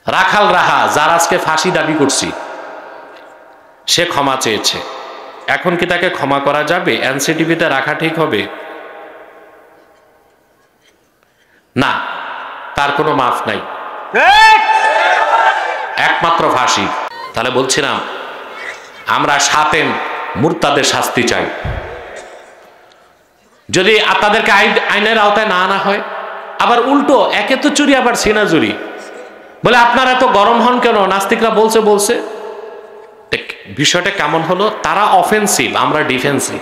রাখাল রাহা যার আজকে ফাঁসি দাবি করছি, সে ক্ষমা চেয়েছে। এখন কি তাকে ক্ষমা করা যাবে? এনসিটিভিতে রাখা ঠিক হবে না, তার কোনো মাফ নাই, একমাত্র ফাঁসি। তাহলে বলছিলাম আমরা সাতেম মুরতাদের শাস্তি চাই। যদি তাদেরকে আইনের আওতায় না আনা হয়, আবার উল্টো একে তো চুরি আবার সিনা চুরি, বলে আপনারা এত গরম হন কেন? নাস্তিকরা বলছে বিষয়টা কেমন হলো? তারা অফেন্সিভ, আমরা ডিফেন্সিভ।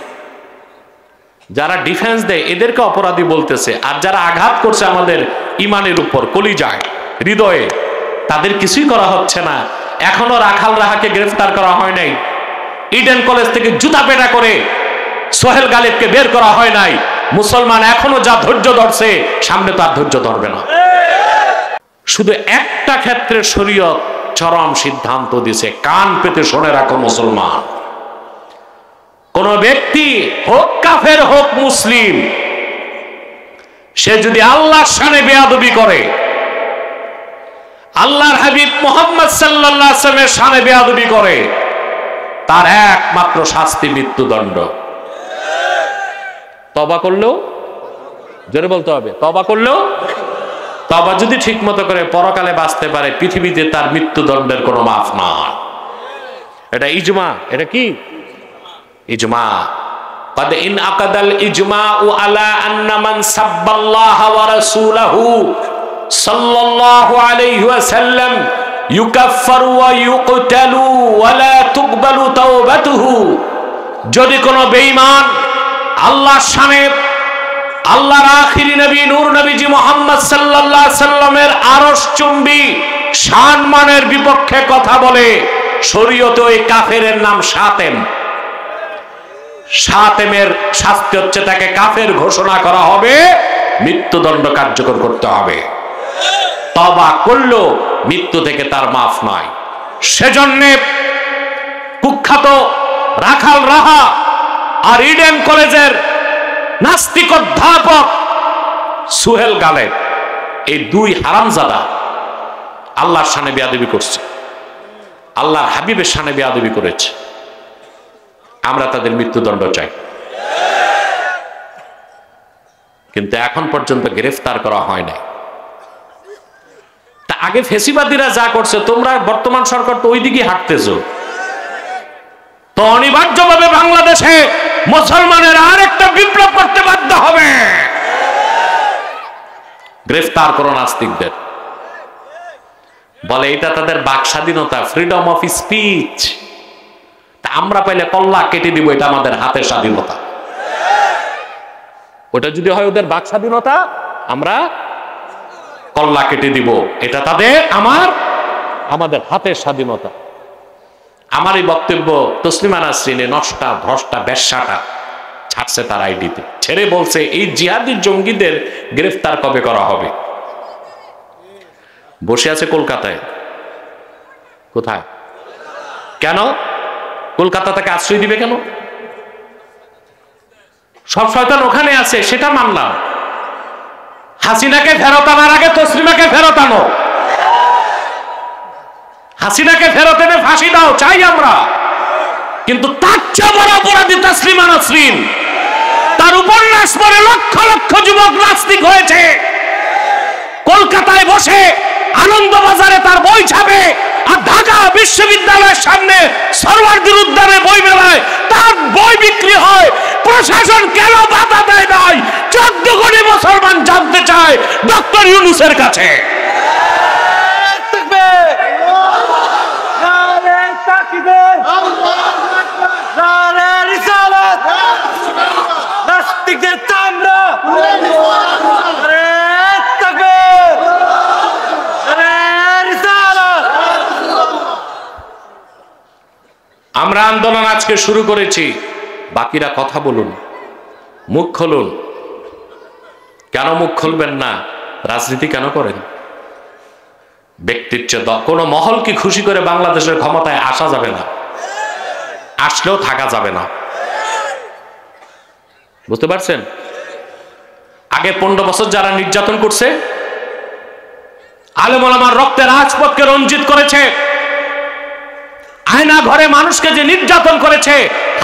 যারা ডিফেন্স দেয় এদেরকে অপরাধী বলতেছে, আর যারা আঘাত করছে আমাদের ইমানের উপর, কলিজায়, হৃদয়ে, তাদের কিছুই করা হচ্ছে না। এখনো রাখাল রাহাকে গ্রেফতার করা হয় নাই। ইডেন কলেজ থেকে জুতা পেটা করে সোহেল গালিবকে বের করা হয় নাই। মুসলমান এখনো যা ধৈর্য ধরছে, সামনে তার ধৈর্য ধরবে না। শুধু একটা ক্ষেত্রে শরীয়ত চরম সিদ্ধান্ত দিছে, কান পেতে শুনে রাখো মুসলমান। কোন ব্যক্তি হোক কাফের হোক মুসলিম, সে যদি আল্লাহর শানে বেয়াদবি করে, আল্লাহর হাবিব মুহাম্মদ সাল্লাল্লাহু আলাইহি ওয়াসাল্লামের শানে বেয়াদবি করে, তার একমাত্র শাস্তি মৃত্যুদণ্ড। তওবা করলেও, জোরে বলতে হবে, তওবা করলেও, তওবা যদি ঠিক মতো করে পরকালে বাঁচতে পারে, পৃথিবীতে তার মৃত্যুদণ্ডের কোনো মাফ নাই। এটা ইজমা। এটা কি ইজমা? قد انعقد الاجماع على ان من سب الله ورسوله صلى الله عليه وسلم يكفر ويقتل ولا تقبل توبته। যদি কোনো বেঈমান আল্লাহর শানে, আল্লাহর আখিরি নবী নূর নবীজি মুহাম্মদ সাল্লাল্লাহু আলাইহি সাল্লামের আরশ চুম্বি সম্মানের বিপক্ষে কথা বলে, শরীয়তে ওই কাফেরের নাম সাতেম। সাতেমের শাস্তি হচ্ছে তাকে কাফের ঘোষণা করা হবে, মৃত্যুদণ্ড কার্যকর করতে হবে। তওবা করলেও মৃত্যু থেকে তার মাফ নাই। সেজন্য কুখ্যাত রাখাল রাহা আর ইডেন কলেজের নাস্তিক অধ্যাপক সোহেল গালেব, এই দুই হারামজাদা আল্লাহর শানে বেয়াদবি করছে, আল্লাহর হাবিবের শানে বেয়াদবি করেছে। আমরা তাদের মৃত্যুদণ্ড চাই, কিন্তু এখন পর্যন্ত গ্রেফতার করা হয় নাই। তা আগে ফেসিবাদীরা যা করছে, তোমরা বর্তমান সরকার তো ওই দিকে হাঁটতেছো, তো অনিবার্যভাবে বাংলাদেশে মুসলমানের আর একটা বিপ্লব করতে বাধ্য হবে। গ্রেফতার করো নাস্তিকদের। বলে এটা তাদের বাক স্বাধীনতা, ফ্রিডম অফ স্পিচ। আমরা পাইলে কল্লা কেটে দিব, এটা আমাদের হাতের স্বাধীনতা। ওটা যদি হয় ওদের বাক স্বাধীনতা, আমরা কল্লা কেটে দিব, এটা তাদের আমাদের হাতের স্বাধীনতা। আমার এই বক্তব্য তসলিমা নাসরিন নষ্টা ভ্রষ্টা বেশ্যাটা ছাড়ছে তার আইডিতে, ছেড়ে বলছে এই জিহাদি জঙ্গিদের গ্রেফতার কবে করা হবে। বসে আছে কলকাতায়। কোথায়? কেন কলকাতা তাকে আশ্রয় দিবে? কেন? সব শয়তান ওখানে আছে, সেটা মানলাম। হাসিনাকে ফেরত আনার আগে তসলিমাকে ফেরত আনো, হাসিনাকে ফেরত এনে ফাঁসি দাও, চাই আমরা। কিন্তু তার চেয়ে বড় অপরাধী তসলিমা নাসরিন। তার উপন্যাস পড়ে লক্ষ লক্ষ যুবক নাস্তিক হয়েছে। কলকাতায় বসে আনন্দবাজারে তার বই ছাপে, আর ঢাকা বিশ্ববিদ্যালয়ের সামনে সরওয়ার্দীর উদ্যানে বই মেলায় তার বই বিক্রি হয়। প্রশাসন কেন বাধা দেয় নাই? 14 কোটি মুসলমান জানতে চায় ডক্টর ইউনূসের কাছে। আমরা আন্দোলন আজকে শুরু করেছি, বাকিরা কথা বলুন, মুখ খুলুন। কেন মুখ খুলবেন না? রাজনীতি কেন করেন? ব্যক্তির চেয়ে কোন মহল কি খুশি করে বাংলাদেশের ক্ষমতায় আসা যাবে না, আসলেও থাকা যাবে না। বুঝতে পারছেন? আগে 15 বছর যারা নির্যাতন করছে, আলেম ওলামার রক্তের রাজপথকে রঞ্জিত করেছে। আয়না ঘরে মানুষকে যে নির্যাতন করেছে,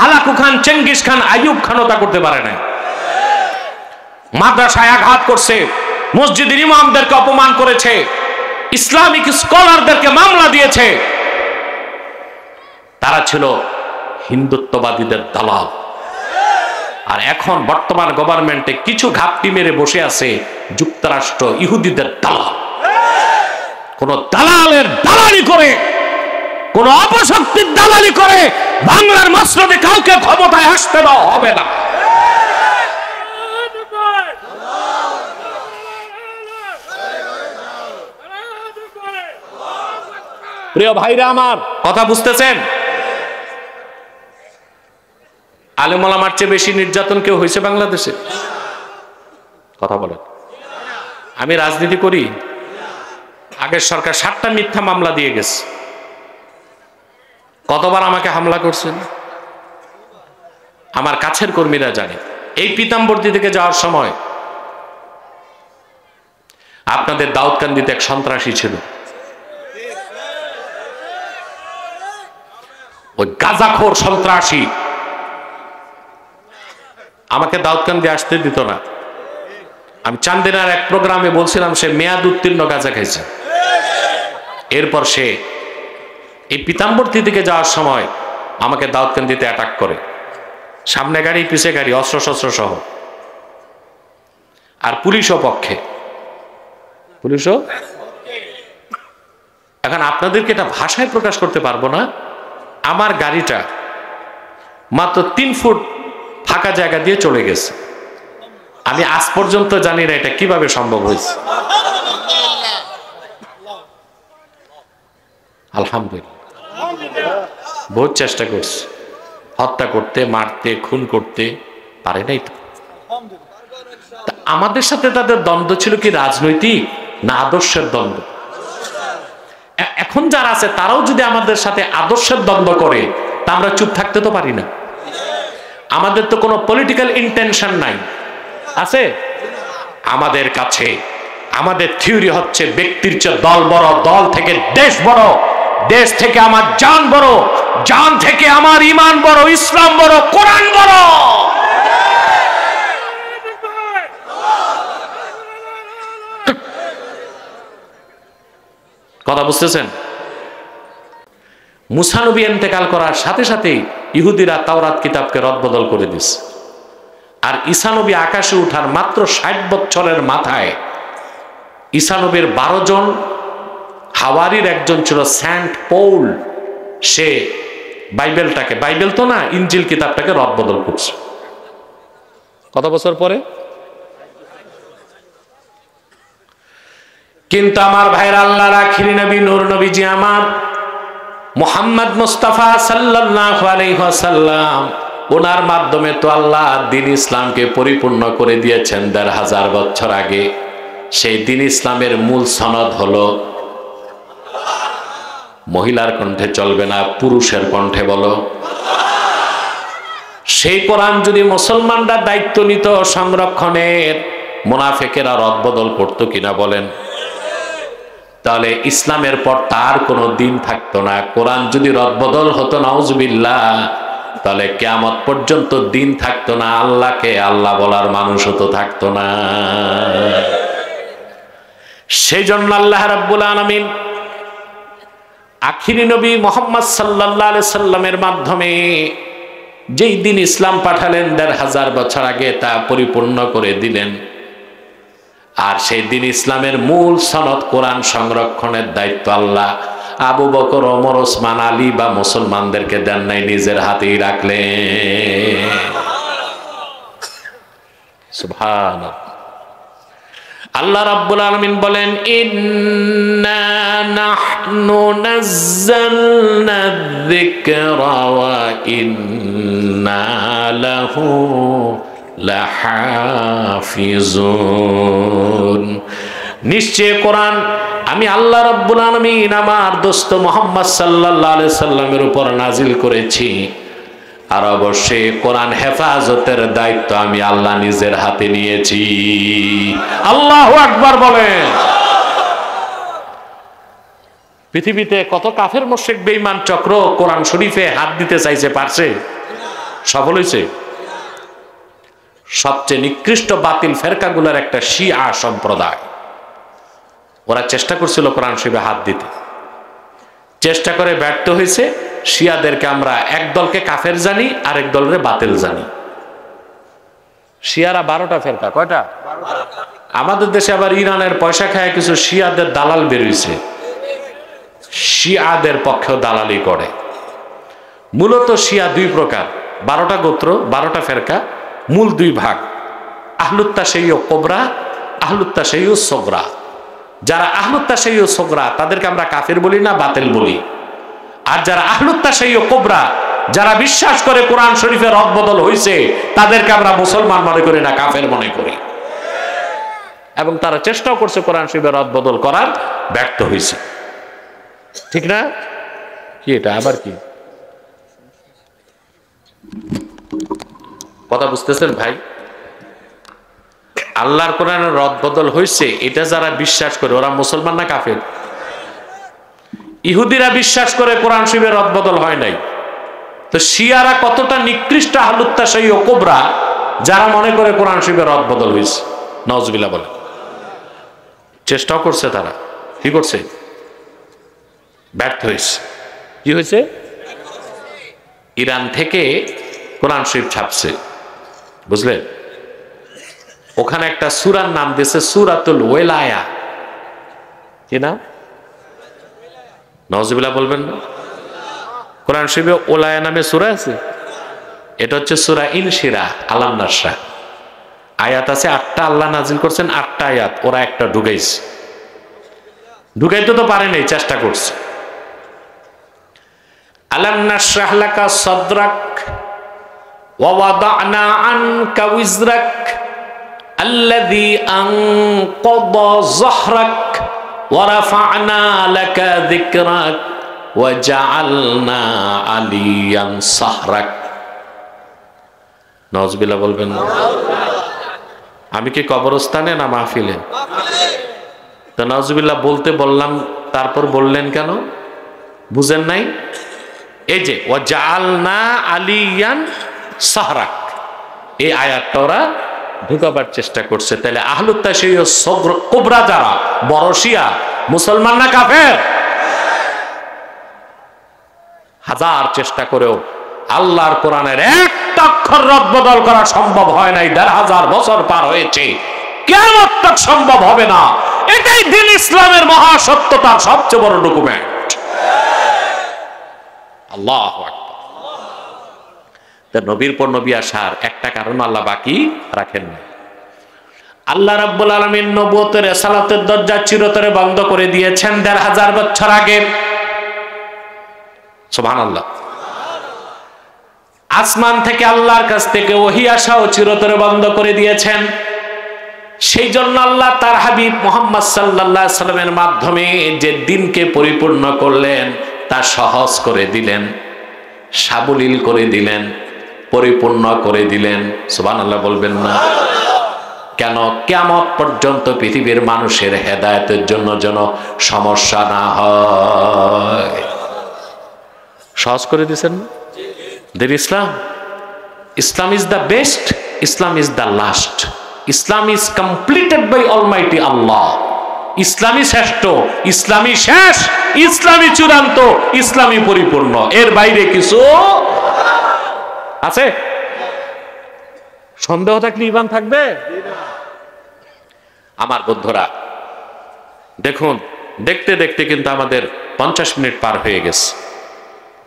Hulagu Khan, Genghis Khan, Ayub খানও তা করতে পারে না। মাদ্রাসায় আঘাত করছে, মসজিদের ইমামদেরকে অপমান করেছে, ইসলামিক স্কলারদেরকে মামলা দিয়েছে। তারা ছিল হিন্দুত্ববাদীদের দালাল। আর এখন বর্তমান গভর্নমেন্টে কিছু ঘাপটি মেরে বসে আছে যুক্তরাষ্ট্র ইহুদিদের দালাল। কোন দালালের দালালি করে, কোন অপশক্তির দালালি করে বাংলার মসনদে কাউকে ক্ষমতায় আসতে দেওয়া হবে না। প্রিয় ভাইরা আমার, কথা বুঝতেছেন? আলেম ওলামার চেয়ে বেশি নির্যাতন কেউ হয়েছে বাংলাদেশে? কথা বলেন। আমি রাজনীতি করি, আগের সরকার 7টা মিথ্যা মামলা দিয়ে গেছে। কতবার আমাকে হামলা করছেন আমার কাছের কর্মীরা জানে। এই পীতাম্বরদী থেকে যাওয়ার সময় আপনাদের দাউদকান্দিতে এক সন্ত্রাসী ছিল, ওই গাঁজাখোর সন্ত্রাসী আমাকে দাউদকান্দি আসতে দিত না। আমি চান্দিনার এক প্রোগ্রামে বলছিলাম সে মেয়াদ উত্তীর্ণ গাঁজা খাইছে। এরপর সে এই পীতাম্বরদী থেকে যাওয়ার সময় আমাকে দাউদকান্দিতে অ্যাটাক করে, সামনে গাড়ি পিছে গাড়ি, অস্ত্র শস্ত্র সহ। আর পুলিশও পক্ষে, পুলিশও। এখন আপনাদেরকে এটা ভাষায় প্রকাশ করতে পারবো না। আমার গাড়িটা মাত্র 3 ফুট ফাঁকা জায়গা দিয়ে চলে গেছে। আমি আজ পর্যন্ত জানি না এটা কিভাবে সম্ভব হয়েছে। আলহামদুলিল্লাহ, বহুত চেষ্টা করছে হত্যা করতে, মারতে, খুন করতে, পারে নাই তো। আমাদের সাথে তাদের দ্বন্দ্ব ছিল কি রাজনৈতিক না আদর্শের দ্বন্দ্ব? এখন যারা আছে তারাও যদি আমাদের সাথে আদর্শের দ্বন্দ্ব করে তা আমরা চুপ থাকতে তো পারি না। আমাদের তো কোনো পলিটিক্যাল ইন্টেনশন নাই, আছে? আমাদের কাছে আমাদের থিওরি হচ্ছে ব্যক্তির চেয়ে দল বড়, দল থেকে দেশ বড়, দেশ থেকে আমার জান বড়, জান থেকে আমার ঈমান বড়, ইসলাম বড়, কোরআন বড়। কথা বুঝতেছেন? মুসা নবী ইন্তেকাল করার সাথে সাথেই ইহুদিরা তাওরাত কিতাবকে রদবদল করে দিছে। আর ঈসা নবী আকাশে উঠার মাত্র 60 বছরের মাথায় ঈসা নবীর 12 জন হাওয়ারির একজন ছিল সেন্ট পৌল, সে বাইবেলটাকে, বাইবেল তো না, ইনজিল কিতাবটাকে রদবদল করছে। কত বছর পরে? কিন্তু আমার ভাইরা, আল্লাহর আখিরি নবী নূর নবীজি আমার মুহাম্মদ মুস্তাফা সাল্লাল্লাহু আলাইহি ওয়াসাল্লাম, ওনার মাধ্যমে তো আল্লাহ দ্বীন ইসলামকে পরিপূর্ণ করে দিয়েছেন 1500 বছর আগে। সেই দ্বীন ইসলামের মূল সনদ হলো মহিলার কণ্ঠে চলবে না, পুরুষের কণ্ঠে বলো। সেই কোরআন যদি মুসলমানরা দায়িত্ব নিত সংরক্ষণের, মুনাফিকেরা রদবদল করতো কিনা বলেন? তাহলে ইসলামের পর তার কোনো দিন থাকতো না। কোরআন যদি রদবদল হতো, নাউজুবিল্লাহ, তাহলে কিয়ামত পর্যন্ত দিন থাকতো না, আল্লাহকে আল্লাহ বলার মানুষও তো থাকতো না। সেই জন্য আল্লাহ রাব্বুল আলামিন আখিরি নবী মুহাম্মদ সাল্লাল্লাহু আলাইহি সাল্লামের মাধ্যমে যেই দিন ইসলাম পাঠালেন 1500 বছর আগে, তা পরিপূর্ণ করে দিলেন। আর সেই দিন ইসলামের মূল সনদ কোরআন সংরক্ষণের দায়িত্ব আল্লাহ আবু বকর, ওমর, ওসমান, আলী বা মুসলমানদেরকে দেন নাই, নিজের হাতেই রাখলেন। সুবহানাল্লাহ। আল্লাহ রাব্বুল আলামিন বলেন, ইন্না নাহনু নাযালনা যিকরা ওয়া ইন্না লাহু লাহাফিজুন। নিশ্চয় কোরআন আমি আল্লাহ রাব্বুল আলামিন আমার দোস্ত মুহাম্মদ সাল্লাল্লাহু আলাইহি সাল্লামের উপর নাজিল করেছি। আর অবশ্যই কোরআন হেফাজতের দায়িত্ব আমি আল্লাহ নিজের হাতে নিয়েছি। আল্লাহু আকবার বলেন। পৃথিবীতে কত কাফের মুশরিক বেঈমান চক্র কোরআন শরীফে হাত দিতে চাইছে, পারছে? সফল হয়েছে? সবচেয়ে নিকৃষ্ট বাতিল ফেরকাগুলোর একটা শিয়া সম্প্রদায়, ওরা চেষ্টা করছিল কোরআন শরীফে হাত দিতে, চেষ্টা করে ব্যর্থ হয়েছে। শিয়াদেরকে আমরা এক দলকে কাফের জানি, আরেক দলের বাতিল জানি। শিয়ারা 12টা ফেরকা। কয়টা? আমাদের দেশে আবার ইরানের পয়সা খায় কিছু শিয়াদের দালাল বেরিয়েছে, শিয়াদের পক্ষেও দালালি করে। মূলত শিয়া দুই প্রকার, 12টা গোত্র, 12টা ফেরকা, মূল দুই ভাগ, আহলুত তাশাইয়্যু কুবরা, আহলুত তাশাইয়্যু সুগরা। যারা আহলুত তাশাইয়্যু সুগরা তাদেরকে আমরা কাফির বলি না, বাতিল বলি। আর যারা আহলুত তাশাইয়্যু কুবরা, যারা বিশ্বাস করে কোরআন শরীফের রদবদল হয়েছে, তাদেরকে আমরা মুসলমান মনে করি না, কাফের মনে করি। এবং তারা চেষ্টাও করছে কোরআন শরীফের রদবদল করার, ব্যর্থ হয়েছে। ঠিক না? কি এটা আবার কি কথা বুঝতেছেন ভাই? আল্লাহর কোরআনের রদবদল হয়েছে, এটা যারা বিশ্বাস করে ওরা মুসলমান না কাফের? ইহুদিরা বিশ্বাস করে কোরআন শরীফের রদবদল হয় নাই, তো শিয়ারা কতটা নিকৃষ্ট আহলুত তাশাইয়্যু কুবরা যারা মনে করে কোরআন শরীফের রদবদল হয়েছে। নাউজুবিল্লাহ বলে। চেষ্টাও করছে তারা, কি করছে? ব্যর্থ হয়েছে। কি হয়েছে? ইরান থেকে কোরআন শরীফ ছাপছে, বুঝলেন? ওখানে একটা সূরার নাম দিয়েছে সূরাতুল ওয়ালায়া। কি না? নাউজুবিল্লাহ বলবেন না? কোরআন শরীফে ওলায়া নামে সূরা আছে। এটা হচ্ছে সূরা ইনশিরা, আলাম নাশরা। আয়াত আছে 8টা, আল্লাহ নাজিল করছেন 8টা আয়াত, ওরা একটা ঢুকাইছে। ঢুকাইতে তো পারে নাই, চেষ্টা করছে। আলাম নাশরাহ লাকা সাদরাক ওয়া ওয়াদানা আনকা উযরাক আল্লাযী আনকাদা যাহরাক ওয়া রাফা'না লাকা যিকরাক ওয়া জাআলনা আলিয়ান সাহরাক। নাউজুবিল্লাহ বলবেন না? আমি কি কবরস্থানে না মাহফিলে? তো নাউজুবিল্লাহ বলতে বললাম, তারপর বললেন কেন? বুঝেন নাই? এই যে ওয়া জাআলনা আলিয়ান সাহরাক, এই আয়াতটা ওরা ঢুকাবার চেষ্টা করছে। তাহলে আহলুত তাশাইয়্যু কুবরা যারা বড় শিয়া, মুসলমান না কাফের? হাজার চেষ্টা করেও আল্লাহর কোরআনের একটা অক্ষর রদবদল করা সম্ভব হয় নাই। 1500 বছর পার হয়েছে, কিয়ামত তক সম্ভব হবে না। এটাই দ্বীন ইসলামের মহাসত্যতার সবচেয়ে বড় ডকুমেন্ট। আল্লাহু আকবার। নবীর পর নবী আসার একটা কারণ আল্লাহ বাকি রাখেন না। আল্লাহ রাব্বুল আলামিন নবুয়তের রিসালাতের দরজা চিরতরে বন্ধ করে দিয়েছেন 1500 বছর আগে। সুবহানাল্লাহ। আসমান থেকে আল্লাহর কাছ থেকে ওহী আসাও চিরতরে বন্ধ করে দিয়েছেন। সেই জন্য আল্লাহ তার হাবিব মুহাম্মদ সাল্লাল্লাহু আলাইহি সাল্লামের মাধ্যমে যে দিনকে পরিপূর্ণ করলেন, তা সহজ করে দিলেন, সাবলীল করে দিলেন, পরিপূর্ণ করে দিলেন। সুবহানাল্লাহ বলবেন না? কেন? কিয়ামত পর্যন্ত পৃথিবীর মানুষের হেদায়েতের জন্য যেন সমস্যা না হয়। সহজ করে দিয়েছেন দ্বীন ইসলাম। Islam is the best, Islam is the last, Islam is completed by almighty Allah. ইসলামই শ্রেষ্ঠ, ইসলামই শেষ, ইসলামই চূড়ান্ত, ইসলামই পরিপূর্ণ। এর বাইরে কিছু আছে? সন্দেহ থাকলে ঈমান থাকবে? আমার বন্ধুরা দেখুন, দেখতে দেখতে কিন্তু আমাদের 50 মিনিট পার হয়ে গেছে।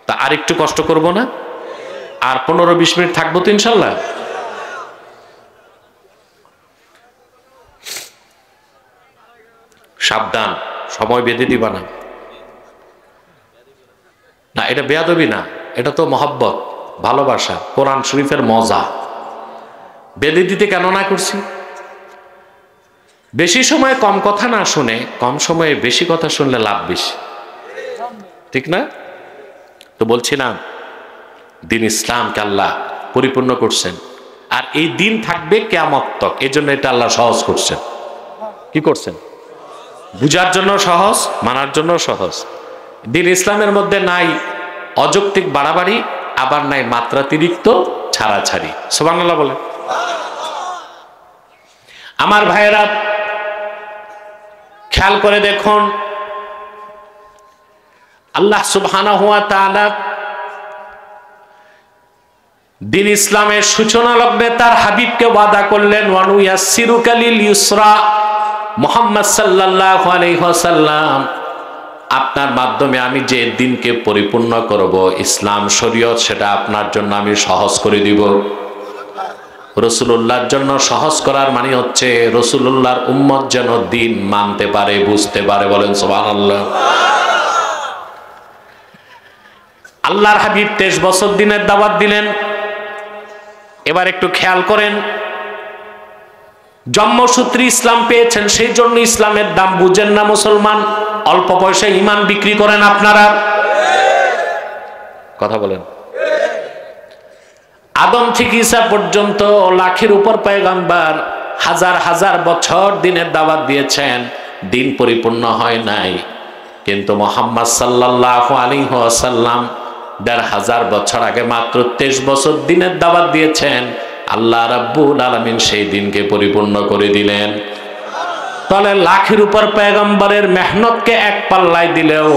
তা আর একটু কষ্ট করব না? আর 15-20 মিনিট থাকবো তো ইনশাল্লাহ। সাবধান, সময় বেঁধে দিবা না। না, এটা বেয়াদবি না, এটা তো মহব্বত, ভালোবাসা, কোরআন শরীফের মজা। বেঁধে দিতে কেন না করছি? বেশি সময় কম কথা না শুনে, কম সময়ে বেশি কথা শুনলে লাভ বেশি, ঠিক না? তো বলছিলাম দ্বীন ইসলামকে আল্লাহ পরিপূর্ণ করছেন, আর এই দিন থাকবে কিয়ামত তক। এই জন্য এটা আল্লাহ সহজ করছেন। কি করছেন? বুঝার জন্য সহজ, মানার জন্য সহজ। দিন ইসলামের মধ্যে নাই অযৌক্তিক বাড়াবাড়ি, আবার নাই মাত্রাতিরিক্ত ছাড়াছাড়ি। সুবহানাল্লাহ বলে। আমার ভাইয়েরা খেয়াল করে দেখুন, আল্লাহ সুবহানাহু ওয়া তাআলা দিন ইসলামের সূচনা লগ্নে তার হাবিবকে ওয়াদা করলেন, ওয়ানুয়াসসিরুকা লিল ইউসরা, মুহাম্মদ সাল্লাল্লাহু আলাইহি ওয়াসাল্লাম, আপনার মাধ্যমে আমি যে দিনকে পরিপূর্ণ করব, ইসলাম শরীয়ত, সেটা আপনার জন্য আমি সহজ করে দিব। রাসূলুল্লাহর জন্য সহজ করার মানে হচ্ছে রাসূলুল্লাহর উম্মত যেন দিন মানতে পারে, বুঝতে পারে। বলেন সুবহানাল্লাহ। আল্লাহর হাবিব 23 বছর দিনের দাওয়াত দিলেন। এবার একটু খেয়াল করেন, জন্মসূত্রে ইসলাম পেয়েছেন, সেই জন্য ইসলামের দাম বুঝেন না মুসলমান। অল্প পয়সায় ঈমান বিক্রি করেন আপনারা। কথা বলেন। আদম থেকে ঈসা পর্যন্ত লাখের উপর পয়গম্বর, হাজার হাজার বছর দিনের দাওয়াত দিয়েছেন, দিন পরিপূর্ণ হয় নাই। কিন্তু মুহাম্মদ সাল্লাল্লাহু আলাইহি ওয়াসাল্লাম ১৫০০ বছর আগে মাত্র 23 বছর দিনের দাওয়াত দিয়েছেন। আল্লাহ রাব্বুল আলামিন সেই দিনকে পরিপূর্ণ করে দিলেন। তাহলে লাখের উপর পয়গম্বরের মেহনতকে এক পাল্লায় দিলেও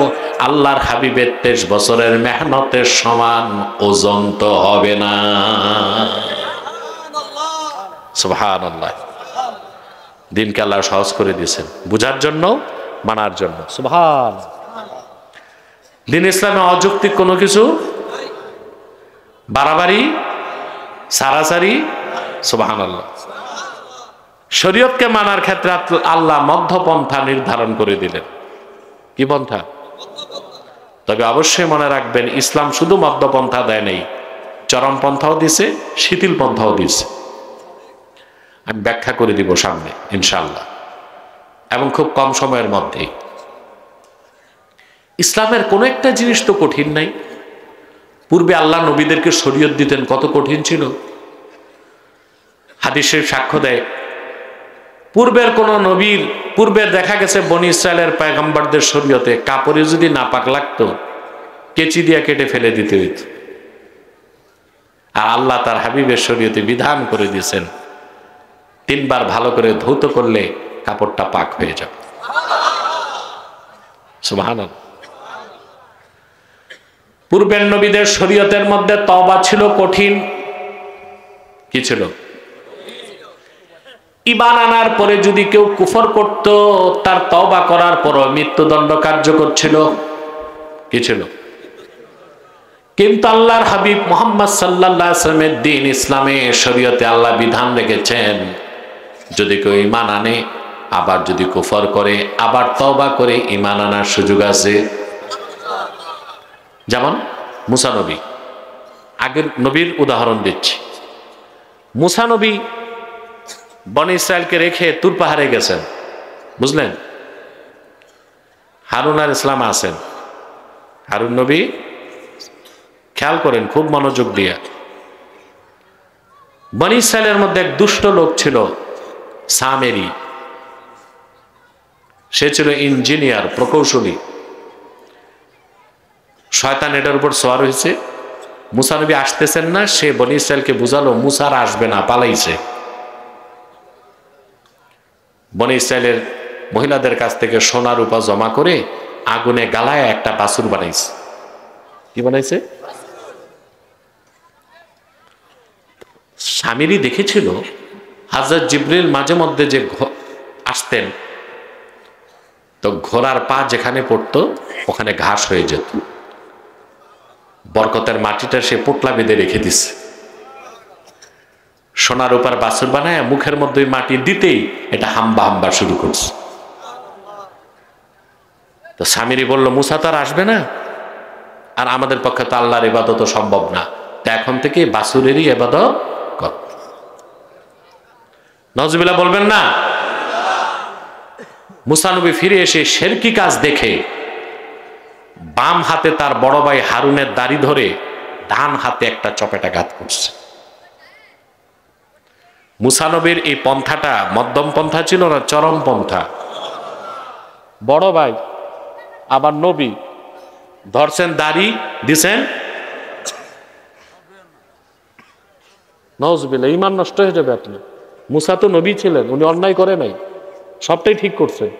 আল্লাহর হাবিবের 23 বছরের মেহনতের সমান ওজন তো হবে না। সুবহানাল্লাহ। দিনকে আল্লাহ সহজ করে দিয়েছেন, বুঝার জন্য, মানার জন্য। সুবহানাল্লাহ। দিন ইসলামে অযৌক্তিক কোনো কিছু, বাড়াবাড়ি, সারাসারি। সুবহানাল্লাহ। শরীয়তকে মানার ক্ষেত্রে আল্লাহ মধ্যপন্থা নির্ধারণ করে দিলেন। কি পন্থা? তবে অবশ্যই মনে রাখবেন, ইসলাম শুধু মধ্যপন্থা দেয় নেই, চরম পন্থাও দিছে, শিথিল পন্থাও দিছে। আমি ব্যাখ্যা করে দিব সামনে ইনশাআল্লাহ, এবং খুব কম সময়ের মধ্যেই। ইসলামের কোনো একটা জিনিস তো কঠিন নাই। পূর্বে আল্লাহ নবীদেরকে শরীয়ত দিতেন, কত কঠিন ছিল। হাদিস শরীফ সাক্ষ্য দেয়, পূর্বের কোন নবীর, পূর্বের দেখা গেছে বনি ইসরায়েলের পয়গম্বরদের শরীয়তে কাপড়ে যদি নাপাক লাগতো, কেচি দিয়া কেটে ফেলে দিতে হইত। আর আল্লাহ তার হাবিবের শরীয়তে বিধান করে দিয়েছেন, 3 বার ভালো করে ধৌত করলে কাপড়টা পাক হয়ে যাবে। সুবহানাল্লাহ। পূর্বের নবীদের শরীয়তের মধ্যে তওবা ছিল কঠিন। কি ছিল? ঈমান আনার পরে যদি কেউ কুফর করত, তার তওবা করার পরও মৃত্যুদণ্ড কার্যকর ছিল। কি ছিল? কিন্তু আল্লাহর হাবিব মুহাম্মদ সাল্লাল্লাহু আলাইহি ওয়াসাল্লামের দ্বীন ইসলামে শরীয়তে আল্লাহ বিধান রেখেছেন, যদি কেউ ঈমান আনে, আবার যদি কুফর করে, আবার তওবা করে ঈমান আনার সুযোগ আছে। যেমন মুসা নবী, আগের নবীর উদাহরণ দিচ্ছি। মুসা নবী বনি ইসরায়েলকে রেখে তুর পাহাড়ে গেছেন, বুঝলেন? হারুন আলাইহিস সালাম আছেন। হারুন নবী, খেয়াল করেন খুব মনোযোগ দিয়ে। বনি ইসরায়েলের মধ্যে এক দুষ্ট লোক ছিল, সামেরি। সে ছিল ইঞ্জিনিয়ার, প্রকৌশলী। শয়তান এটার উপর সওয়ার হয়েছে। মুসা নবী আসতেছেন না, সে বনি ইসরায়েলকে বুঝালো মুসা আর আসবে না, পালাইছে। বনি ইসরায়েলের মহিলাদের কাছ থেকে সোনা রূপা জমা করে আগুনে গালায় একটা বাছুর বানাইছে। কি বানাইছে? সামিরি দেখেছিল হযরত জিবরিল মাঝে মধ্যে যে আসতেন, তো ঘোড়ার পা যেখানে পড়তো ওখানে ঘাস হয়ে যেত। বরকতের মাটিটা সে পোটলা বেঁধে রেখে দিছে। সোনার উপর বাছুর বানায় মুখের মধ্যে মাটি দিতেই এটা হাম্বা হাম্বা শুরু করছে। তো সামিরি বলল, মুসা তো আর আসবে না, আর আমাদের পক্ষে তো আল্লাহর ইবাদত সম্ভব না, তো এখন থেকে বাছুরেরই ইবাদত কর। নাউজুবিল্লাহ বলবেন না? মুসা নবী ফিরে এসে শিরকি কাজ দেখে বাম হাতে তার বড় ভাই হারুনের দাড়ি ধরে ডান হাতে একটা চপেটাঘাত করছে। মুসা নবীর এই পন্থাটা মধ্যম পন্থা ছিল না, চরম পন্থা। বড় ভাই আবার নবী, ধরছেন দাড়ি দিছেন, নওয়াজবিল্লাহ, ঈমান নষ্ট হয়ে যাবে আপনি। মুসা তো নবী ছিলেন, উনি অন্যায় করে নাই, সবটাই ঠিক করছেন।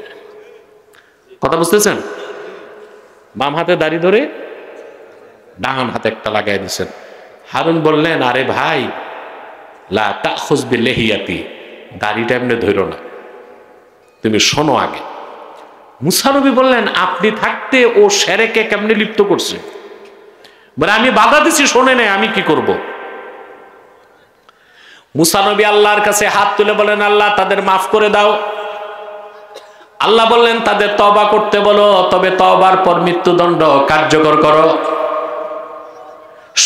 কথা বুঝতেছেন? বাম হাতে দাড়ি ধরে ডান হাতে একটা লাগাই দিচ্ছেন। হারুন বললেন, আরে ভাই, লা তাখুজ বিলেহিয়াতি, দাড়িটা এমনি ধরো না, তুমি শোনো আগে। মুসা নবী বললেন, আপনি থাকতে ও শিরকে কেমনে লিপ্ত করছে? বলে, আমি বাধা দিছি, শোনে নাই, আমি কি করব? মুসা নবী আল্লাহর কাছে হাত তুলে বলেন, আল্লাহ তাদের মাফ করে দাও। আল্লাহ বললেন, তাদের তওবা করতে বলো, তবে তওবার পর মৃত্যুদণ্ড কার্যকর করো।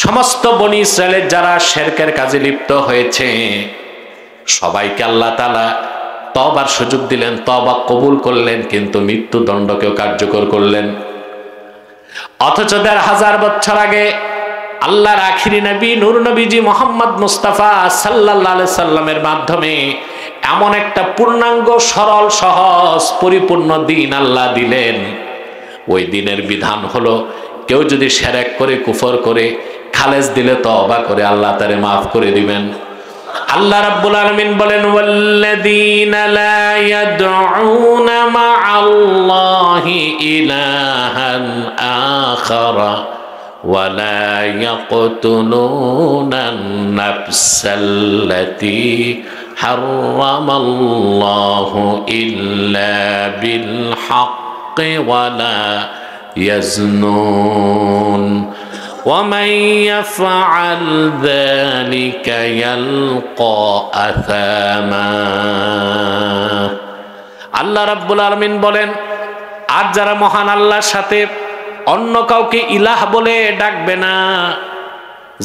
সমস্ত বনি ইসরায়েলের যারা শিরকের কাজে লিপ্ত হয়েছে সবাইকে আল্লাহ তাআলা তওবার সুযোগ দিলেন, তওবা কবুল করলেন, কিন্তু মৃত্যুদণ্ডকেও কার্যকর করলেন। অথচ ১৫০০ বছর আগে আল্লাহর আখিরি নবী নূর নবীজি মুহাম্মদ মুস্তাফা সাল্লাল্লাহু আলাইহি সাল্লামের মাধ্যমে এমন একটা পূর্ণাঙ্গ, সরল, সহজ, পরিপূর্ণ দিন আল্লাহ দিলেন। ওই দিনের বিধান হলো, কেউ যদি শিরক করে, কুফর করে, খালেস দিলে তওবা করে আল্লাহ তারে মাফ করে দিবেন। আল্লাহ রাব্বুল আলামিন বলেন, ওয়াল্লাযীনা লা ইয়াদউনা মা'আল্লাহি ইলাহান আখারা ওয়া লা ইয়াকতুলুনান নাফসাল্লাতী হারামাল্লাহু ইল্লা বিল হাক্কি ওয়া লা ইয়াজনুন ومن يفعل ذلك يلقى أثاما। আল্লাহ রাব্বুল আলামিন বলেন, আর যারা মহান আল্লাহর সাথে অন্য কাউকে ইলাহ বলে ডাকবে না,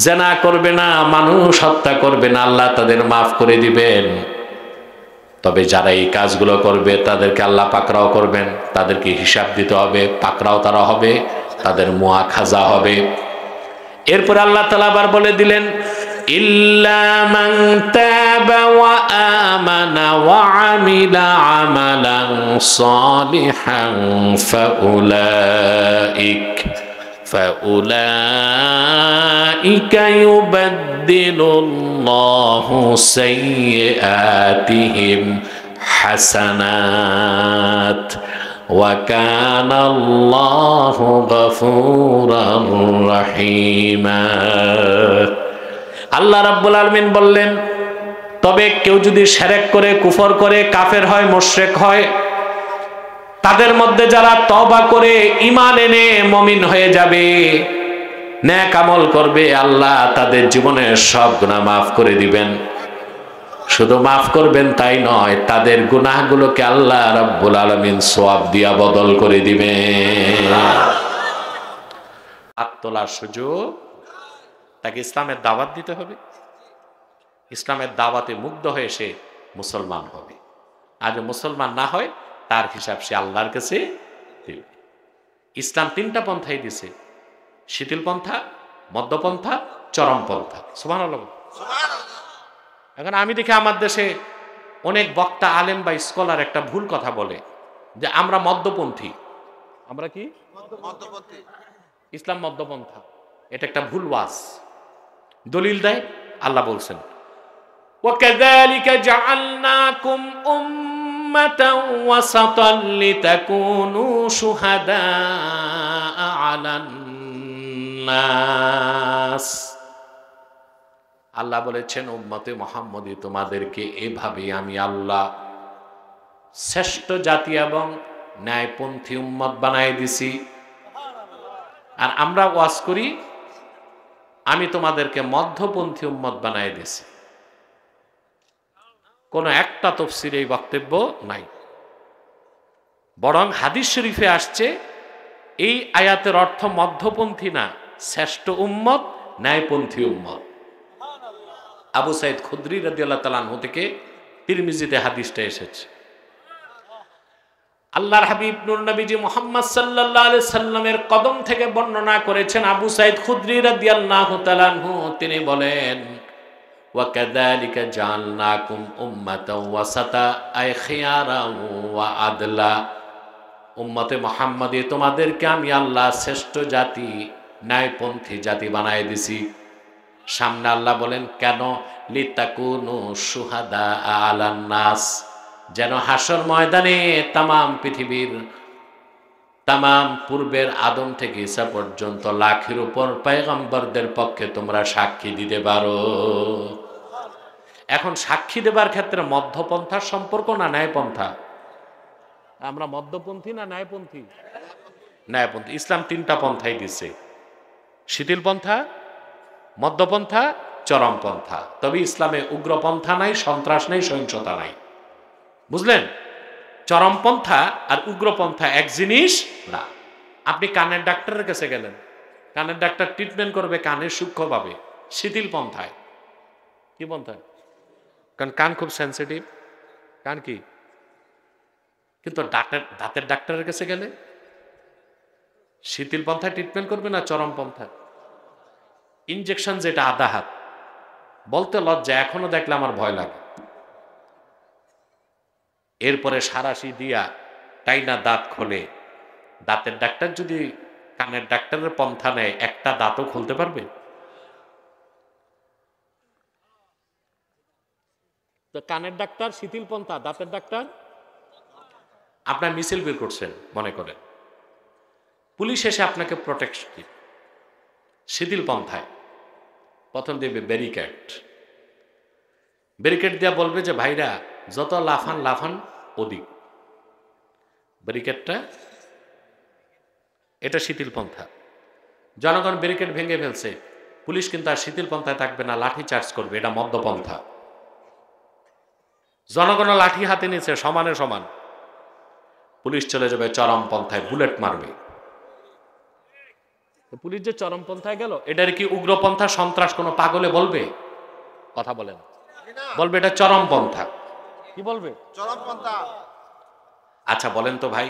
জিনা করবে না, মানুষ হত্যা করবে না, আল্লাহ তাদের মাফ করে দিবেন। তবে যারা এই কাজগুলো করবে তাদেরকে আল্লাহ পাকড়াও করবেন, তাদেরকে হিসাব দিতে হবে, পাকড়াও তারা হবে, তাদের মুআখাযা হবে। এরপর আল্লাহ তাআলা আবার বলে দিলেন, ইল্লা মান তাবা ওয়া আমানা ওয়া আমিলা আমালান সালিহান ফাউলাইকা ইউবাদদিলুল্লাহু সাইয়্যাতিহিম হাসানাত ওয়া কানা আল্লাহু গফুরার রহিমা। আল্লাহ রাব্বুল আলামিন বললেন, তবে কেউ যদি শিরক করে, কুফর করে, কাফের হয়, মুশরিক হয়, তাদের মধ্যে যারা তওবা করে ঈমান এনে মুমিন হয়ে যাবে, নেক আমল করবে, আল্লাহ তাদের জীবনের সব গুনাহ মাফ করে দিবেন। শুধু মাফ করবেন তাই নয়, তাদের গুনাহগুলোকে আল্লাহ রাব্বুল আলামিন সওয়াব দিয়া বদল করে দিবেন। আত্মলার সুযোগ, তাকে ইসলামের দাওয়াত দিতে হবে। ইসলামের দাওয়াতে মুগ্ধ হয়ে সে মুসলমান হবে। আর যে মুসলমান না হয়, তার হিসাব সে আল্লাহর কাছে দিবে। ইসলাম ৩টা পন্থাই দিছে, শিথিল পন্থা, মধ্যপন্থা, চরম পন্থা। সুবহানাল্লাহ। এখন আমি দেখি আমার দেশে অনেক বক্তা, আলেম বা স্কলার একটা ভুল কথা বলে যে আমরা মধ্যপন্থী। আমরা কি মধ্যপন্থী? ইসলাম মধ্যপন্থা। এটা একটা ভুল ওয়াজ। দলিল দেয়, আল্লাহ বলছেন, ওয়াকাযালিকা জাআলনাকুম উম্মাতান ওয়াসাতান লিতাকুনু শুহাদা আলান নাস। আল্লাহ বলেছেন, উম্মতে মুহাম্মদী, তোমাদেরকে এভাবে আমি আল্লাহ শ্রেষ্ঠ জাতি এবং ন্যায়পন্থী উম্মত বানাই দিছি। আর আমরা ওয়াজ করি, আমি তোমাদেরকে মধ্যপন্থী উম্মত বানাই দিছি। কোন একটা তাফসীরে এই বক্তব্য নাই, বরং হাদিস শরীফে আসছে এই আয়াতের অর্থ মধ্যপন্থী না, শ্রেষ্ঠ উম্মত, ন্যায়পন্থী উম্মত। আবু সাইদ খুদরি রাদিয়াল্লাহু তাআলা আনহু থেকে তিরমিজিতে হাদিসটা এসেছে। আল্লাহর হাবিব নূর নবীজি মুহাম্মদ সাল্লাল্লাহু আলাইহি সাল্লামের কদম থেকে বর্ণনা করেছেন আবু সাইদ খুদরি রাদিয়াল্লাহু তাআলা আনহু, তিনি বলেন, ওয়া কাযালিকা জাআলনাকুম উম্মাতাও ওয়াসাতা আই খিয়ারাও ওয়া আদলা। উম্মতে মুহাম্মাদি, তোমাদেরকে আমি আল্লাহ শ্রেষ্ঠ জাতি, ন্যায়পন্থী জাতি বানায় দিছি। সামনে আল্লাহ বলেন কেন? লিতাকুনু শুহাদা আলান নাস, যেন হাসর ময়দানে তামাম পৃথিবীর, তামাম পূর্বের আদম থেকে ঈসা পর্যন্ত লাখের উপর পয়গম্বরদের পক্ষে তোমরা সাক্ষী দিতে পারো। এখন সাক্ষী দেবার ক্ষেত্রে মধ্যপন্থার সম্পর্ক না ন্যায়পন্থা? আমরা মধ্যপন্থী না ন্যায়পন্থী? ন্যায়পন্থী। ইসলাম তিনটা পন্থাই দিছে: শিথিল পন্থা, মধ্যপন্থা, চরমপন্থা। তবে ইসলামে উগ্রপন্থা নাই, সন্ত্রাস নাই, সহিংসতা নাই। বুঝলেন? চরমপন্থা আর উগ্রপন্থা এক জিনিস না। আপনি কানের ডাক্তারের কাছে গেলেন, কানের ডাক্তার ট্রিটমেন্ট করবে কানের সূক্ষ্মভাবে, শিথিল পন্থায়। কি পন্থায়? কারণ কান খুব সেন্সিটিভ, কান কি। কিন্তু দাঁতের ডাক্তারের কাছে গেলে শিথিল পন্থায় ট্রিটমেন্ট করবে না চরম পন্থায়? ইনজেকশন যেটা আধা হাত, বলতে লজ্জা, এখনো দেখলে আমার ভয় লাগে। এরপরে সারাশি দিয়া টাইনা দাঁত খোলে। দাঁতের ডাক্তার যদি কানের ডাক্তারের পন্থা নেয়, একটা দাঁতও খুলতে পারবে? তো কানের ডাক্তার শিথিল পন্থা, দাঁতের ডাক্তার আপনার মিছিল বের করছেন মনে করেন, পুলিশ এসে আপনাকে প্রোটেকশন দিবে শিথিল পন্থায়। প্রথম দেবে ব্যারিকেড, ব্যারিকেড দিয়া বলবে যে ভাইরা যত লাফান লাফান অধিক। ব্যারিকেডটা এটা শিথিল পন্থা। জনগণ ব্যারিকেড ভেঙে ফেলছে, পুলিশ কিন্তু আর শিথিল পন্থায় থাকবে না, লাঠি চার্জ করবে। এটা মধ্যপন্থা। জনগণ লাঠি হাতে নিচ্ছে সমানে সমান, পুলিশ চলে যাবে চরম পন্থায়, বুলেট মারবে। পুলিশ যে চরম পন্থায় গেল, এটার কি উগ্রপন্থা, সন্ত্রাস কোনো পাগলে বলবে? কথা বলেন। বলবে এটা চরম পন্থা। কি বলবে? চরম পন্থা। আচ্ছা বলেন তো ভাই,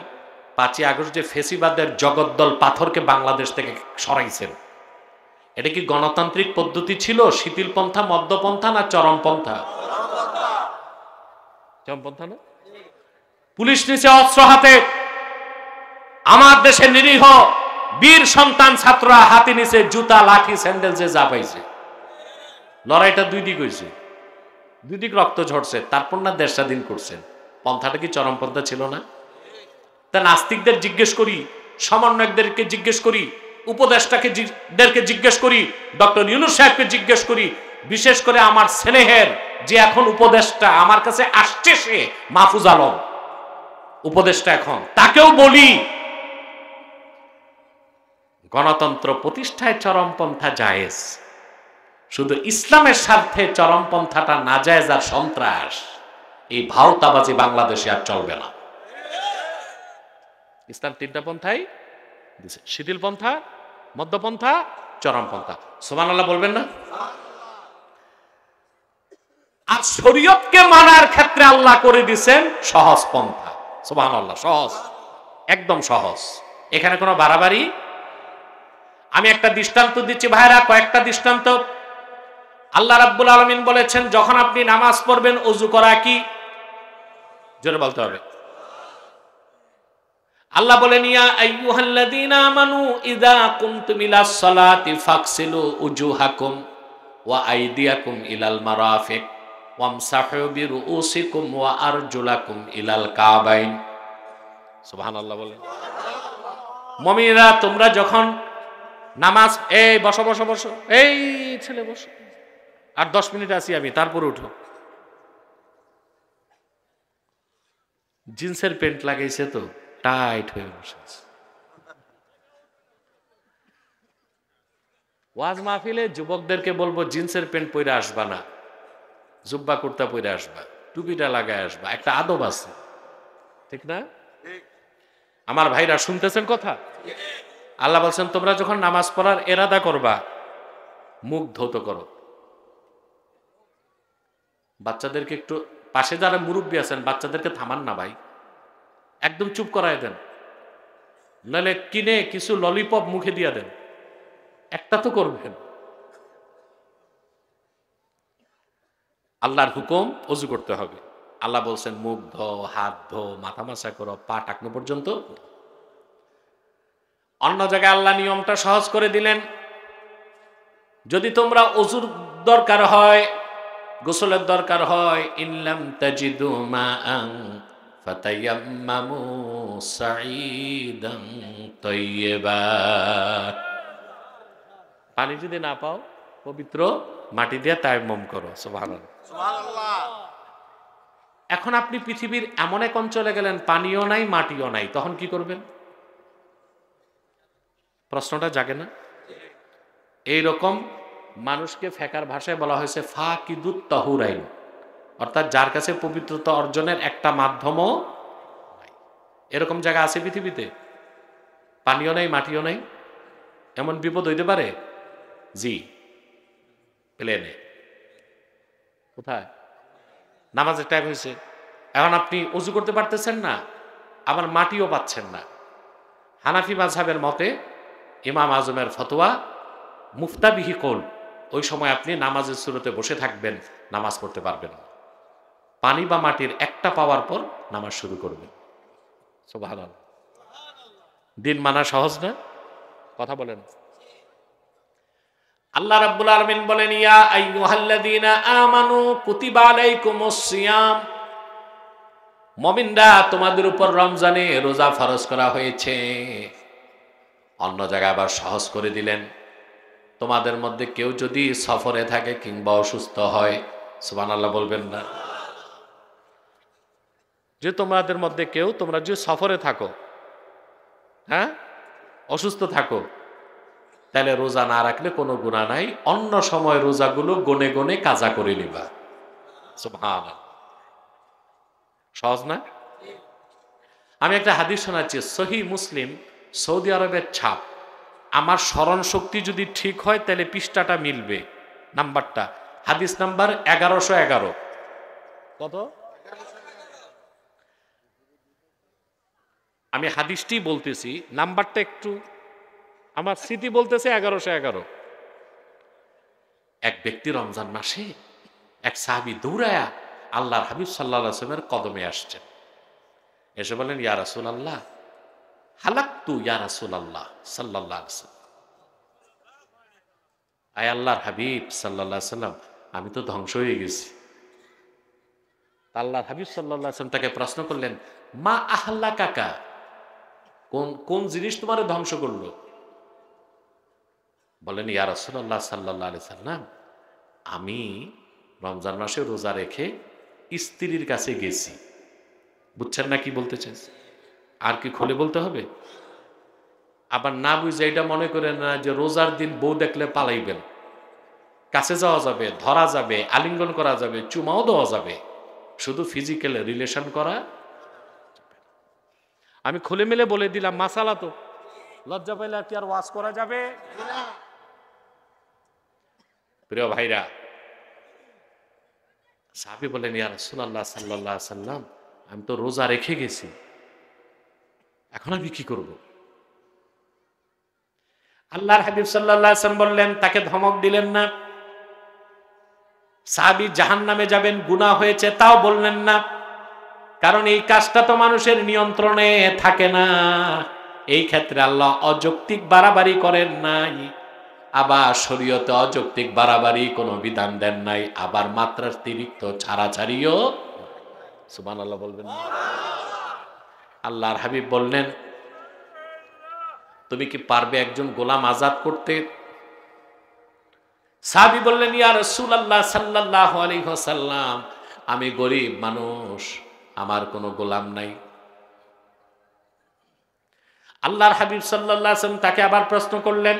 5ই আগস্ট যে ফেসিবাদের জগদ্দল পাথরকে বাংলাদেশ থেকে সরাইছেন, এটা কি গণতান্ত্রিক পদ্ধতি ছিল? শিথিল পন্থা, মধ্যপন্থা না চরম পন্থা? চরম পন্থা না? পুলিশ নিচে অস্ত্র হাতে, আমার দেশের নিরীহ বীর সন্তান ছাত্ররা হাতে নিচে জুতা, লাঠি, স্যান্ডেল যে যা পাইছে। লড়াইটা দুই দিক হয়েছে, দুই দিক রক্ত ঝরছে, তারপর না দেশ স্বাধীন করছেন। পন্থাটা কি চরমপন্থা ছিল না? তা নাস্তিকদের জিজ্ঞেস করি, সমন্বয়কদেরকে জিজ্ঞেস করি, উপদেষ্টাদেরকে জিজ্ঞেস করি, ডক্টর ইউনূস সাহেবকে জিজ্ঞেস করি, বিশেষ করে আমার স্নেহের যে এখন উপদেষ্টা আমার কাছে আসছে, সে মাহফুজ আলম উপদেষ্টা, এখন তাকেও বলি গণতন্ত্র প্রতিষ্ঠায় চরমপন্থা জায়েজ, শুধু ইসলামের স্বার্থে চরমপন্থাটা নাজায়েজ আর সন্ত্রাস। এই ভাওতাবাজি বাংলাদেশে আর চলবে না। ইসলাম তিনটা পন্থাই দিছে: শিথিল পন্থা, মধ্যপন্থা, চরমপন্থা। সুবহানাল্লাহ বলবেন না? আর শরীয়তকে মানার ক্ষেত্রে আল্লাহ করে দিয়েছেন সহজ পন্থা। সুবহানাল্লাহ, সহজ, একদম সহজ। এখানে কোনো বাড়াবাড়ি। আমি একটা দৃষ্টান্ত দিচ্ছি ভাইরা, কয়েকটা দৃষ্টান্ত। আল্লাহ রাব্বুল আলামিন বলেছেন যখন আপনি নামাজ পড়বেন ওযু করা কি? জোরে বলতে হবে। আল্লাহ বলেন ইয়া আইয়ুহাল্লাযীনা আমানু ইযা কুমতুম ইলাস সালাতি ফাগসিলু উজুহাকুম ওয়া আইদিয়াকুম ইলাল মারাফিক ওয়ামসাহু বিরুউসিকুম ওয়া আরজুলাকুম ইলাল কাবাইন। সুবহানাল্লাহ বলেন। মুমিনরা তোমরা যখন নামাজ, এই বসো বসো বসো, এই ছেলে বসো, আর 10 মিনিট আছি আমি, তারপর উঠো। জিন্সের প্যান্ট লাগাইছে তো টাইট হয়ে বসে। ওয়াজ মাহফিলে যুবকদেরকে বলবো জিন্সের প্যান্ট পরে আসবা না, জুব্বা কুর্তা পরে আসবা, টুপিটা লাগায় আসবা, একটা আদব আছে, ঠিক না? আমার ভাইরা শুনতেছেন কথা? আল্লাহ বলছেন তোমরা যখন নামাজ পড়ার এরাদা করবা, মুখ ধৌত করো। বাচ্চাদেরকে একটু, পাশে যারা মুরব্বী আছেন বাচ্চাদেরকে থামান না ভাই, একদম চুপ করায় দেন, নাহলে কিনে কিছু ললিপপ মুখে দিয়ে দেন, একটা তো করবেন। আল্লাহর হুকুম ওযু করতে হবে। আল্লাহ বলছেন মুখ ধো, হাত ধো, মাথা মাসা করো, পা টাকনো পর্যন্ত। অন্য জায়গায় আল্লাহ নিয়মটা সহজ করে দিলেন, যদি তোমরা ওযুর দরকার হয়, গোসলের দরকার হয়, ইনলাম তাজিদু মাআন ফাতায়াম্মামু সাঈদান তাইয়্যিবা, পানি যদি না পাও পবিত্র মাটি দিয়ে তায়াম্মুম করো। সুবহানাল্লাহ। এখন আপনি পৃথিবীর এমন এক অঞ্চলে গেলেন, পানিও নাই মাটিও নাই, তখন কি করবেন? প্রশ্নটা জাগে না? এইরকম মানুষকে ফেকার ভাষায় বলা হয়েছে ফাকিদুত তাহুরাইন, অর্থাৎ যার কাছে পবিত্রতা অর্জনের একটা মাধ্যমও নাই। এরকম জায়গা আছে পৃথিবীতে? পানিও নাই মাটিও নাই, এমন বিপদ হইতে পারে? জি, প্লেনে। কোথায়? নামাজের টাইম হয়েছে, এখন আপনি অজু করতে পারতেছেন না, আবার মাটিও পাচ্ছেন না। হানাফি মাযহাবের মতে ইমাম আজমের ফতোয়া মুফতাবিহি কৌল, ওই সময় আপনি নামাজের সুরতে বসে থাকবেন, নামাজ পড়তে পারবেন না। পানি বা মাটির একটা পাওয়ার পর নামাজ শুরু করবেন। সুবহানাল্লাহ। দিন মানা সহজ না? কথা বলেন। আল্লাহ রাব্বুল আলামিন বলেন, ইয়া আইয়ুহাল্লাযীনা আমানু কুতিবা আলাইকুমুস সিয়াম, মুমিনরা তোমাদের উপর রমজানে রোজা ফরজ করা হয়েছে। অন্য জায়গায় আবার সহজ করে দিলেন, তোমাদের মধ্যে কেউ যদি সফরে থাকে কিংবা অসুস্থ হয়, সুবহানাল্লাহ বলবেন না? যে তোমাদের মধ্যে কেউ, তোমরা যে সফরে থাকো, হ্যাঁ, অসুস্থ থাকো, তাহলে রোজা না রাখলে কোনো গুনাহ নাই, অন্য সময় রোজাগুলো গনে গনে কাজা করে নিবা। সুবহানাল্লাহ। সহজ না? আমি একটা হাদিস শোনাচ্ছি, সহিহ মুসলিম, সৌদি আরবের ছাপ। আমার স্মরণ শক্তি যদি ঠিক হয় তাহলে পৃষ্ঠাটা মিলবে, নাম্বারটা, হাদিস নাম্বার 1111। কত? আমি হাদিসটি বলতেছি, নাম্বারটা একটু আমার স্মৃতি বলতেছে 1111। এক ব্যক্তি রমজান মাসে, এক সাহাবী দৌড়ায়া আল্লাহর হাবিব সাল্লাল্লাহু আলাইহি ওয়াসাল্লামের কদমে আসছেন, এসে বলেন, ইয়া রাসূলুল্লাহ, হালাকতু ইয়া রাসূলুল্লাহ সাল্লাল্লাহু আলাইহি ওয়াসাল্লাম, আয় আল্লাহর হাবিব সাল্লাল্লাহু আলাইহি ওয়াসাল্লাম, আমি তো ধ্বংস হয়ে গেছি। আল্লাহর হাবিব সাল্লাল্লাহু আলাইহি ওয়াসাল্লাম তাকে প্রশ্ন করলেন, মা আহলাকাকা, কোন কোন জিনিস তোমার ধ্বংস করলো? বলেন, ইয়া রাসূলুল্লাহ সাল্লাল্লাহু আলাইহি ওয়াসাল্লাম, আমি রমজান মাসে রোজা রেখে স্ত্রীর কাছে গেছি। বুঝছেন না কি বলতে চাইছি? আর কি খুলে বলতে হবে? আবার না বুঝে এটা মনে করেন না যে রোজার দিন বউ দেখলে পালাইবেন। কাছে যাওয়া যাবে, ধরা যাবে, আলিঙ্গন করা যাবে, চুমাও দেওয়া যাবে, শুধু ফিজিক্যাল রিলেশন করা। আমি খুলে মেলে বলে দিলাম মাসালা, তো লজ্জা পাইলে কি আর ওয়াজ করা যাবে? প্রিয় ভাইরা, সাহাবী বলেন, ইয়া রাসূলুল্লাহ সাল্লাল্লাহু আলাইহি ওয়াসাল্লাম, আমি তো রোজা রেখে গেছি, এখন আমি কি করব? আল্লাহর হাবিব সাল্লাল্লাহু আলাইহি ওয়াসাল্লাম বললেন, তাকে ধমক দিলেন না। সাহাবী জাহান্নামে যাবেন, গুনাহ হয়েছে, তাও বললেন না, কারণ এই কাজটা তো মানুষের নিয়ন্ত্রণে থাকে না। এই ক্ষেত্রে আল্লাহ অযৌক্তিক বাড়াবাড়ি করেন নাই, আবার শরীয়তে অযৌক্তিক বাড়াবাড়ি কোনো বিধান দেন নাই, আবার মাত্রাতিরিক্ত ছাড়াছাড়িও। সুবহানাল্লাহ বলবেন না? আল্লাহর হাবিব বললেন, তুমি কি পারবে একজন গোলাম আজাদ করতে? সাহাবী বললেন, ইয়া রাসূলুল্লাহ সাল্লাল্লাহু আলাইহি ওয়াসাল্লাম, আমি গরীব মানুষ, আমার কোনো গোলাম নাই। আল্লাহর হাবিব সাল্লাল্লাহু আলাইহি ওয়াসাল্লাম তাকে আবার প্রশ্ন করলেন,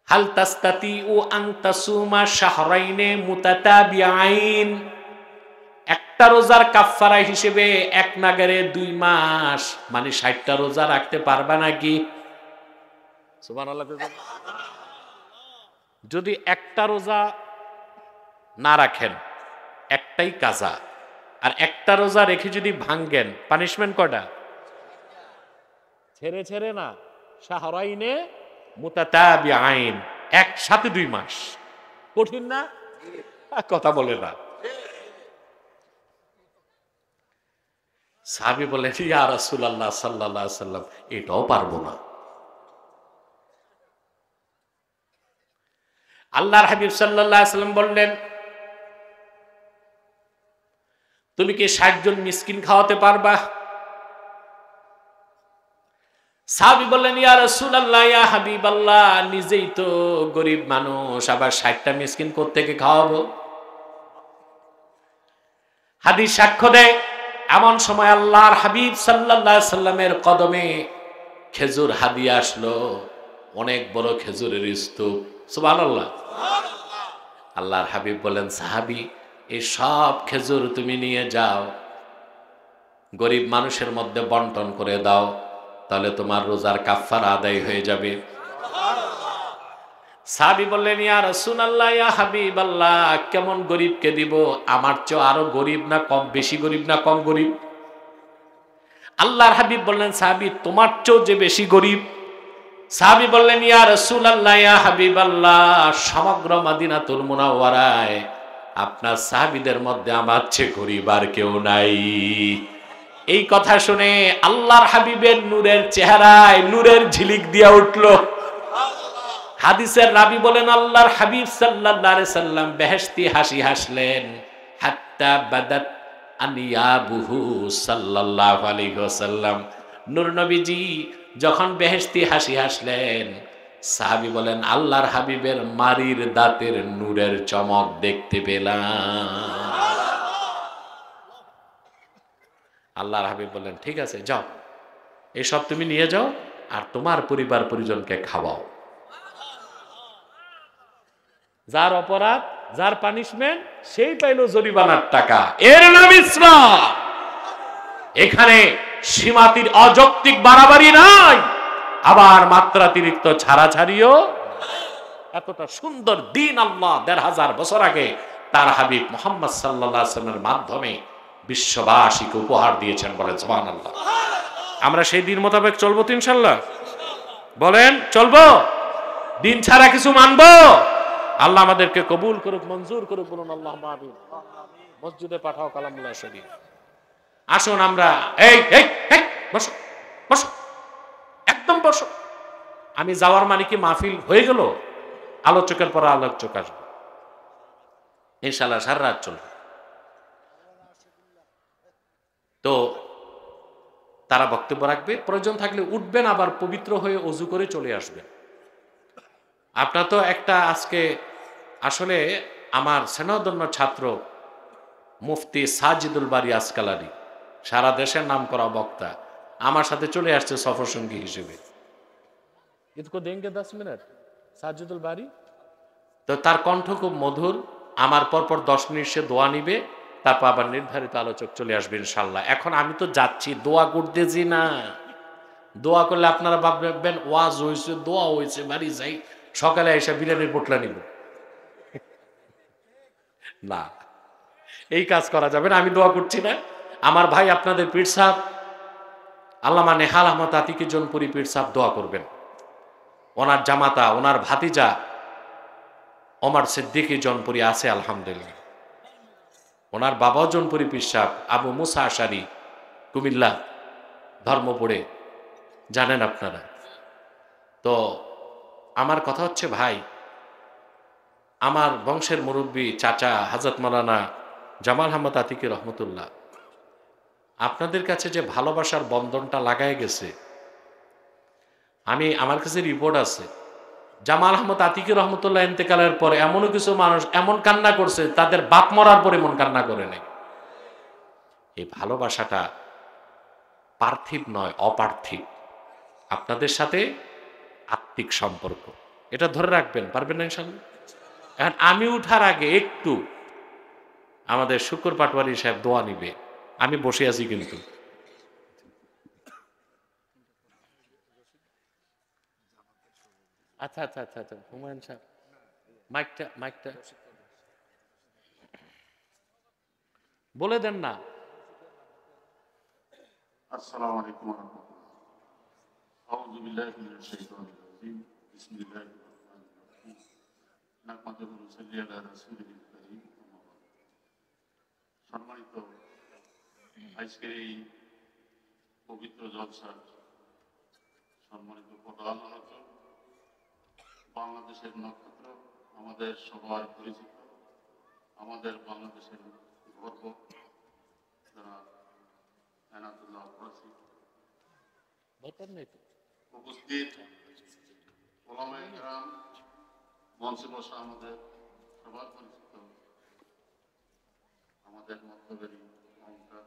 হাল তাস্তাতিউ আন তাসুমা শাহরাইনে মুতাতাবিআইন, একটা রোজার কাফফারা হিসেবে এক নাগারে 2 মাস মানে 60টা রোজা রাখতে পারবা নাকি? সুবহানাল্লাহ। যদি একটা রোজা না রাখেন, একটাই কাজা, আর একটা রোজা রেখে যদি ভাঙ্গেন, পানিশমেন্ট কয়টা? ছেড়ে ছেড়ে না, শাহরাইনে মুতাতাবিআইন, একসাথে 2 মাস। কঠিন না? কথা বলে না। সাহাবী বললেন, ইয়া রাসূলুল্লাহ সাল্লাল্লাহু আলাইহি সাল্লাম, এটাও পারবো না। আল্লাহর হাবিব সাল্লাল্লাহু আলাইহি সাল্লাম বললেন, তুমি কি ৬০ জন মিসকিন খাওয়াতে পারবা? সাহাবী বললেন, ইয়া রাসূলুল্লাহ, ইয়া হাবিবাল্লাহ, নিজেই তো গরিব মানুষ, আবার ৬০টা মিসকিন কোত্থেকে খাওয়াবো? হাদিস সাক্ষ্য দেয়, এমন সময় আল্লাহর হাবিব সাল্লাল্লাহু আলাইহি সাল্লামের কদমে খেজুর হাদিয়া আসলো, অনেক বড় খেজুরের স্তূপ। সুবহানাল্লাহ। আল্লাহর হাবিব বলেন, সাহাবী, এই সব খেজুর তুমি নিয়ে যাও, গরিব মানুষের মধ্যে বন্টন করে দাও, তাহলে তোমার রোজার কাফারা আদায় হয়ে যাবে। সাহাবী বললেন, ইয়া রাসূলুল্লাহ, ইয়া হাবিবাল্লাহ, কেমন গরিবকে দিব? আমার চেয়ে আরো গরিব না কম, বেশি গরিব না কম গরিব? আল্লাহর হাবিব বললেন, সাহাবী, তোমার চেয়েও যে বেশি গরিব। সাহাবী বললেন, ইয়া রাসূলুল্লাহ, ইয়া হাবিবাল্লাহ, সমগ্র মদিনাতুল মুনাওয়ারায় আপনার সাহাবীদের মধ্যে আমার চেয়ে গরিব আর কেউ নাই। এই কথা শুনে আল্লাহর হাবিবের নূরের চেহারায় নূরের ঝিলিক দিয়া উঠল। হাদিসের রাবী বলেন, আল্লাহর হাবিব সাল্লাল্লাহু আলাইহি সাল্লাম বেহেশতি হাসি হাসলেন, হাত্তা বাদাত আনিয়াবুহু সাল্লাল্লাহু আলাইহি ওয়াসাল্লাম। নূর নবীজি যখন বেহেশতি হাসি হাসলেন, সাহাবী বলেন, আল্লাহর হাবিবের মারির দাঁতের নূরের চমক দেখতে পেলাম। আল্লাহর হাবিব বললেন, ঠিক আছে, যাও, এসব তুমি নিয়ে যাও আর তোমার পরিবার পরিজনকে খাওয়াও। যার অপরাধ, যার পানিশমেন্ট, সেই পাইল জরিমানার টাকা। এর নাম ইসলাম। এখানে সীমাতির অযৌক্তিক বাড়াবাড়ি নাই, আবার মাত্রাতিরিক্ত ছাড়াছাড়িও। এতটা সুন্দর দিন আল্লাহ ১৫০০ বছর আগে তার হাবিব মুহাম্মদ সাল্লাল্লাহু আলাইহি ওয়াসাল্লামের মাধ্যমে বিশ্ববাসীকে উপহার দিয়েছেন। বলেন সুবহানাল্লাহ। আমরা সেই দিন মোতাবেক চলবো তো ইনশাআল্লাহ? বলেন, চলবো? দিন ছাড়া কিছু মানবো? আল্লাহ আমাদেরকে কবুল করুক, মঞ্জুর করুক। বলুন আল্লাহুম্মা আমিন। মসজিদে পাঠাও কালামুল্লাহ শরীফ। আসুন আমরা, এই এই এই বসো বসো, একদম বসো। আমি যাওয়ার মানে কি মাহফিল হয়ে গেল? আলোচকের পর আলোচক আসবে ইনশাআল্লাহ, সারা রাত চলবে। তো তারা বক্তব্য রাখবে, প্রয়োজন থাকলে উঠবেন, আবার পবিত্র হয়ে ওযু করে চলে আসবেন। আপনার তো একটা আজকে আসলে আমার স্নেহধন্য ছাত্র মুফতি সাজিদুল বারী আসকালানি, সারা দেশের নাম করা বক্তা, আমার সাথে চলে আসছে সফর সঙ্গী হিসেবে। ইতকো দেंगे 10 মিনিট সাজিদুল বারী। তো তার কণ্ঠ খুব মধুর, আমার পরপর 10 মিনিট সে দোয়া নিবে, তারপর আবার নির্ধারিত আলোচক চলে আসবে ইনশাল্লাহ। এখন আমি তো যাচ্ছি, দোয়া করতেছি না। দোয়া করলে আপনারা ভাববেন ওয়াজ হয়েছে, দোয়া হয়েছে, বাড়ি যাই, সকালে এসে বিরিয়ানির পোটলা নিব না, এই কাজ করা যাবে না। আমি দোয়া করছি না। আমার ভাই আপনাদের পীর সাহেব আল্লামা নেহাল আহমদ আতিকি জনপুরি পীর সাহেব দোয়া করবেন। ওনার জামাতা, ওনার ভাতিজা ওমর সিদ্দিকী জনপুরি আছে আলহামদুলিল্লাহ। ওনার বাবাও জনপুরি পীর সাহেব, আবু মুসা আশারি, কুমিল্লা ধর্ম পড়ে, জানেন আপনারা। তো আমার কথা হচ্ছে, ভাই, আমার বংশের মুরব্বী চাচা হযরত মাওলানা জামাল আহমদ আতিকি রহমতুল্লাহ আপনাদের কাছে যে ভালোবাসার বন্ধনটা লাগায় গেছে, আমার কাছে রিপোর্ট আছে, জামাল আহমদ আতিকি রহমতুল্লাহ ইন্তেকালের পরে এমনও কিছু মানুষ এমন কান্না করছে, তাদের বাপ মরার পরে এমন কান্না করে নাই। এই ভালোবাসাটা পার্থিব নয়, অপার্থিব। আপনাদের সাথে আত্মিক সম্পর্ক, এটা ধরে রাখবেন, পারবেন না ইনশাআল্লাহ? এখন আমি উঠার আগে একটু আমাদের শুকুর পাটওয়ারি সাহেব দোয়া নিবে, আমি বসে আছি কিন্তু। আচ্ছা আচ্ছা আচ্ছা আচ্ছা, হুমায়ুন সাহেব মাইকটা বলে দেন না। আসসালামু আলাইকুম ওয়া রাহমাতুল্লাহ। আউযু বিল্লাহি মিনাশ শাইতানির রাজীম। বিসমিল্লাহির রাহমানির রাহিম। নাহমাদুহু ওয়া নুসাল্লি আলা রাসূলিল কারীম। সম্মানিত আজকের এই পবিত্র জলসার সম্মানিত প্রধান আলোচক, বাংলাদেশের নক্ষত্র, আমাদের সবার পরিচিত, আমাদের বাংলাদেশের গর্ব জনাব এনায়েতুল্লাহ আব্বাসী, উপস্থিত ওলামায়ে কেরাম, মঞ্চে বসা আমাদের সবার পরিচিত আমাদের মধ্যবেরী অহংকার